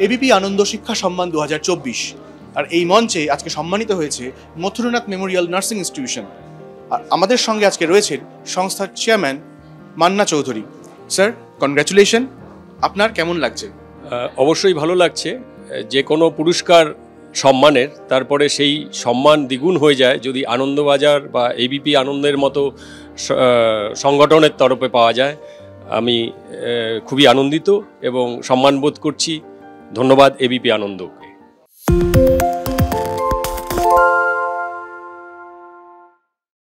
ABP আনন্দ শিক্ষা সম্মান 2024। আর এই মঞ্চে আজকে সম্মানিত হয়েছে মথুরানাথ মেমোরিয়াল নার্সিং ইনস্টিটিউশন। আর আমাদের সঙ্গে আজকে রয়েছেন সংস্থার chairman Manna Chowdhury. Sir, congratulation. আপনার কেমন লাগছে? অবশ্যই ভালো লাগছে। যে কোনো পুরস্কার সম্মানের তারপরে সেই সম্মান দ্বিগুণ হয়ে যায় যদি আনন্দবাজার বা এবিপি আনন্দের মতো সংগঠনের তরফে পাওয়া যায়। আমি খুবই আনন্দিত এবং সম্মান বোধ করছি। ধন্যবাদ এবিপি আনন্দকে।